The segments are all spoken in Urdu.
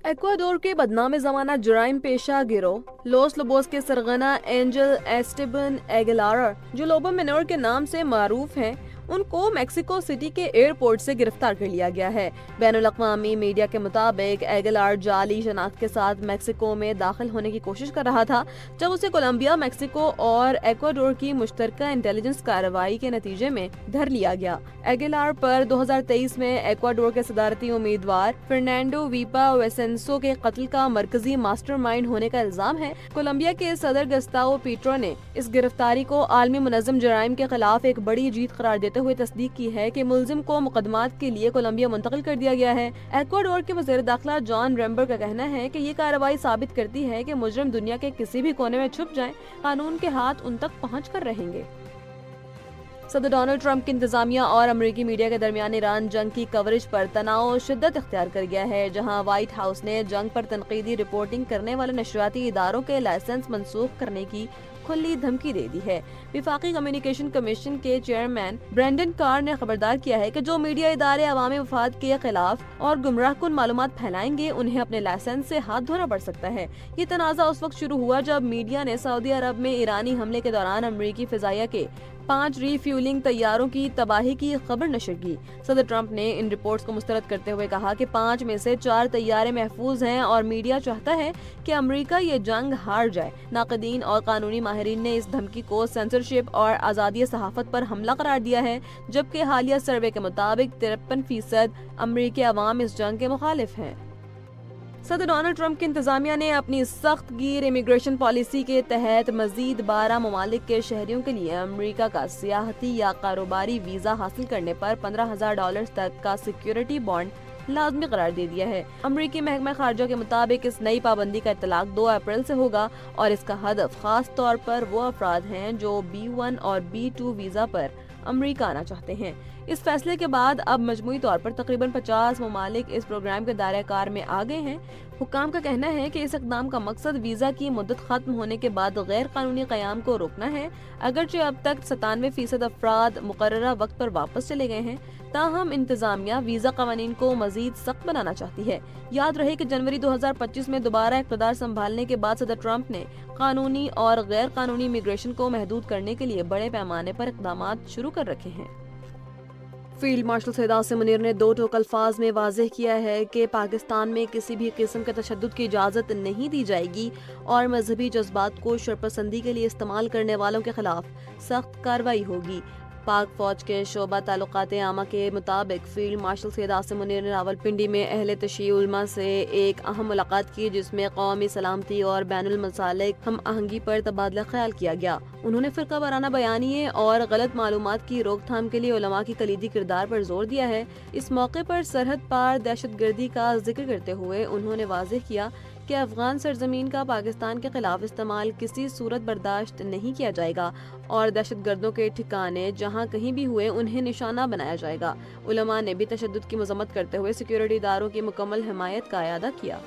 ایکواڈور کے بدنام زمانہ جرائم پیشہ گروہ لوس لوبوس کے سرغنہ اینجل ایسٹیبن ایگلارا، جو لوبو منور کے نام سے معروف ہیں، ان کو میکسیکو سٹی کے ایئرپورٹ سے گرفتار کر لیا گیا ہے۔ بین الاقوامی میڈیا کے مطابق ایگلار جعلی شناخت کے ساتھ میکسیکو میں داخل ہونے کی کوشش کر رہا تھا، جب اسے کولمبیا، میکسیکو اور ایکواڈور کی مشترکہ انٹیلیجنس کارروائی کے نتیجے میں دھر لیا گیا۔ ایگلار پر 2023 میں ایکواڈور کے صدارتی امیدوار فرنانڈو ویپا ویسنسو کے قتل کا مرکزی ماسٹر مائنڈ ہونے کا الزام ہے۔ کولمبیا کے صدر گستاو پیٹرو نے اس گرفتاری کو عالمی منظم جرائم کے خلاف ایک بڑی جیت قرار دیتے ہوئے تصدیق کی ہے کہ ملزم کو مقدمات کے لیے کولمبیا منتقل کر دیا گیا ہے۔ ایکواڈور کے وزیر داخلہ جان ریمبر کا کہنا ہے کہ یہ کارروائی ثابت کرتی ہے کہ مجرم دنیا کے کسی بھی کونے میں چھپ جائیں، قانون کے ہاتھ ان تک پہنچ کر رہیں گے۔ صدر ڈونلڈ ٹرمپ کی انتظامیہ اور امریکی میڈیا کے درمیان ایران جنگ کی کوریج پر تناؤ شدت اختیار کر گیا ہے، جہاں وائٹ ہاؤس نے جنگ پر تنقیدی رپورٹنگ کرنے والے نشریاتی اداروں کے لائسنس منسوخ کرنے کی کھلی دھمکی دے دی ہے۔ وفاقی کمیونیکیشن کمیشن کے چیئرمین برینڈن کار نے خبردار کیا ہے کہ جو میڈیا ادارے عوامی مفاد کے خلاف اور گمراہ کن معلومات پھیلائیں گے، انہیں اپنے لائسنس سے ہاتھ دھونا پڑ سکتا ہے۔ یہ تنازع اس وقت شروع ہوا جب میڈیا نے سعودی عرب میں ایرانی حملے کے دوران امریکی فضائیہ کے 5 ری فیولنگ طیاروں کی تباہی کی خبر نشر کی۔ صدر ٹرمپ نے ان رپورٹس کو مسترد کرتے ہوئے کہا کہ 5 میں سے 4 طیارے محفوظ ہیں اور میڈیا چاہتا ہے کہ امریکہ یہ جنگ ہار جائے۔ ناقدین اور قانونی ماہرین نے اس دھمکی کو سینسرشپ اور آزادی صحافت پر حملہ قرار دیا ہے، جبکہ حالیہ سروے کے مطابق 53% امریکی عوام اس جنگ کے مخالف ہیں۔ صدر ڈونلڈ ٹرمپ کی انتظامیہ نے اپنی سخت گیر امیگریشن پالیسی کے تحت مزید 12 ممالک کے شہریوں کے لیے امریکہ کا سیاحتی یا کاروباری ویزا حاصل کرنے پر $15,000 تک کا سیکیورٹی بانڈ لازمی قرار دے دیا ہے۔ امریکی محکمہ خارجہ کے مطابق اس نئی پابندی کا اطلاق 2 اپریل سے ہوگا اور اس کا ہدف خاص طور پر وہ افراد ہیں جو B1 اور B2 ویزا پر امریکہ آنا چاہتے ہیں۔ اس فیصلے کے بعد اب مجموعی طور پر تقریباً 50 ممالک اس پروگرام کے دائرہ کار میں آ گئے ہیں۔ حکام کا کہنا ہے کہ اس اقدام کا مقصد ویزا کی مدت ختم ہونے کے بعد غیر قانونی قیام کو روکنا ہے۔ اگرچہ اب تک 97% افراد مقررہ وقت پر واپس چلے گئے ہیں، تاہم انتظامیہ ویزا قوانین کو مزید سخت بنانا چاہتی ہے۔ یاد رہے کہ جنوری 2025 میں دوبارہ اقتدار سنبھالنے کے بعد صدر ٹرمپ نے قانونی اور غیر قانونی امیگریشن کو محدود کرنے کے لیے بڑے پیمانے پر اقدامات شروع کر رکھے ہیں۔ فیلڈ مارشل سید عاصم منیر نے 2 ٹوک الفاظ میں واضح کیا ہے کہ پاکستان میں کسی بھی قسم کے تشدد کی اجازت نہیں دی جائے گی اور مذہبی جذبات کو شرپسندی کے لیے استعمال کرنے والوں کے خلاف سخت کارروائی ہوگی۔ پاک فوج کے شعبہ تعلقات عامہ کے مطابق فیلڈ مارشل سید عاصم منیر نے راولپنڈی میں اہل تشیع علماء سے ایک اہم ملاقات کی، جس میں قومی سلامتی اور بین المسالک ہم آہنگی پر تبادلہ خیال کیا گیا۔ انہوں نے فرقہ وارانہ بیانیے اور غلط معلومات کی روک تھام کے لیے علماء کی کلیدی کردار پر زور دیا ہے۔ اس موقع پر سرحد پار دہشت گردی کا ذکر کرتے ہوئے انہوں نے واضح کیا کہ افغان سرزمین کا پاکستان کے خلاف استعمال کسی صورت برداشت نہیں کیا جائے گا اور دہشت گردوں کے ٹھکانے جہاں کہیں بھی ہوئے انہیں نشانہ بنایا جائے گا۔ علماء نے بھی تشدد کی مذمت کرتے ہوئے سیکیورٹی اداروں کی مکمل حمایت کا اعادہ کیا۔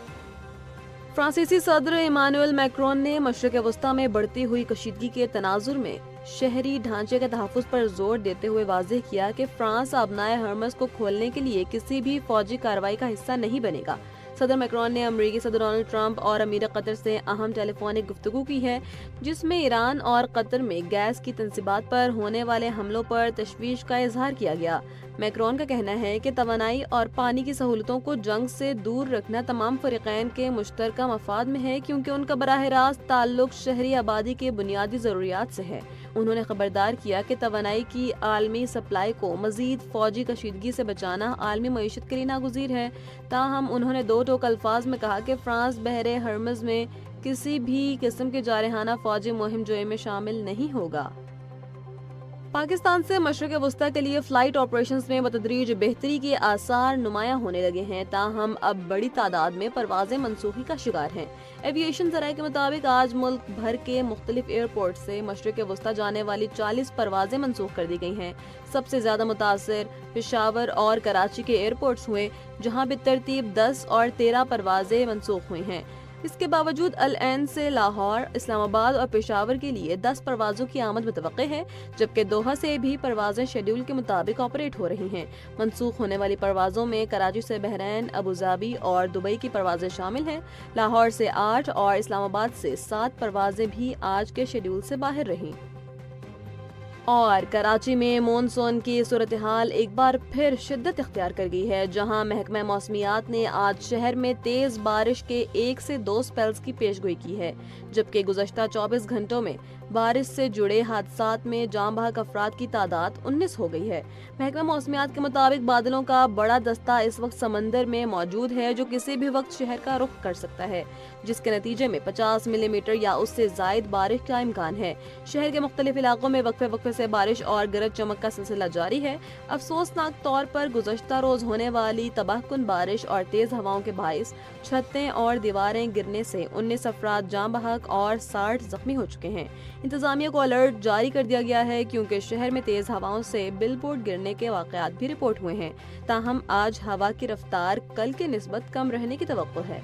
فرانسیسی صدر ایمانوئل میکرون نے مشرق وسطی میں بڑھتی ہوئی کشیدگی کے تناظر میں شہری ڈھانچے کے تحفظ پر زور دیتے ہوئے واضح کیا کہ فرانس ابنائے ہرمز کو کھولنے کے لیے کسی بھی فوجی کارروائی کا حصہ نہیں بنے گا۔ صدر میکرون نے امریکی صدر ڈونلڈ ٹرمپ اور امیر قطر سے اہم ٹیلی فونک گفتگو کی ہے، جس میں ایران اور قطر میں گیس کی تنصیبات پر ہونے والے حملوں پر تشویش کا اظہار کیا گیا۔ میکرون کا کہنا ہے کہ توانائی اور پانی کی سہولتوں کو جنگ سے دور رکھنا تمام فریقین کے مشترکہ مفاد میں ہے، کیونکہ ان کا براہ راست تعلق شہری آبادی کے بنیادی ضروریات سے ہے۔ انہوں نے خبردار کیا کہ توانائی کی عالمی سپلائی کو مزید فوجی کشیدگی سے بچانا عالمی معیشت کے لیے ناگزیر ہے۔ تاہم انہوں نے 2 ٹوک الفاظ میں کہا کہ فرانس بحر ہرمز میں کسی بھی قسم کے جارحانہ فوجی مہم جوئی میں شامل نہیں ہوگا۔ پاکستان سے مشرق وسطی کے لیے فلائٹ آپریشنز میں بتدریج بہتری کے آثار نمایاں ہونے لگے ہیں، تاہم اب بڑی تعداد میں پروازیں منسوخی کا شکار ہیں۔ ایویشن ذرائع کے مطابق آج ملک بھر کے مختلف ایئرپورٹ سے مشرق وسطی جانے والی 40 پروازیں منسوخ کر دی گئی ہیں۔ سب سے زیادہ متاثر پشاور اور کراچی کے ایئرپورٹس ہوئے، جہاں بالترتیب 10 اور 13 پروازیں منسوخ ہوئی ہیں۔ اس کے باوجود العین سے لاہور، اسلام آباد اور پشاور کے لیے 10 پروازوں کی آمد متوقع ہے، جبکہ دوحہ سے بھی پروازیں شیڈول کے مطابق آپریٹ ہو رہی ہیں۔ منسوخ ہونے والی پروازوں میں کراچی سے بحرین، ابوظہبی اور دبئی کی پروازیں شامل ہیں۔ لاہور سے 8 اور اسلام آباد سے 7 پروازیں بھی آج کے شیڈول سے باہر رہیں۔ اور کراچی میں مونسون کی صورتحال ایک بار پھر شدت اختیار کر گئی ہے، جہاں محکمہ موسمیات نے آج شہر میں تیز بارش کے 1 سے 2 سپیلز کی پیشگوئی کی ہے، جبکہ گزشتہ 24 گھنٹوں میں بارش سے جڑے حادثات میں جاں بحق افراد کی تعداد 19 ہو گئی ہے۔ محکمہ موسمیات کے مطابق بادلوں کا بڑا دستہ اس وقت سمندر میں موجود ہے، جو کسی بھی وقت شہر کا رخ کر سکتا ہے، جس کے نتیجے میں 50 ملی میٹر یا اس سے زائد بارش کا امکان ہے۔ شہر کے مختلف علاقوں میں وقفے سے بارش اور گرج چمک کا سلسلہ جاری ہے۔ افسوسناک طور پر گزشتہ روز ہونے والی تباہ کن بارش اور تیز ہواؤں کے باعث چھتیں اور دیواریں گرنے سے 19 افراد جاں بحق اور 60 زخمی ہو چکے ہیں۔ انتظامیہ کو الرٹ جاری کر دیا گیا ہے کیونکہ شہر میں تیز ہواؤں سے بل بورڈ گرنے کے واقعات بھی رپورٹ ہوئے ہیں، تاہم آج ہوا کی رفتار کل کے نسبت کم رہنے کی توقع ہے۔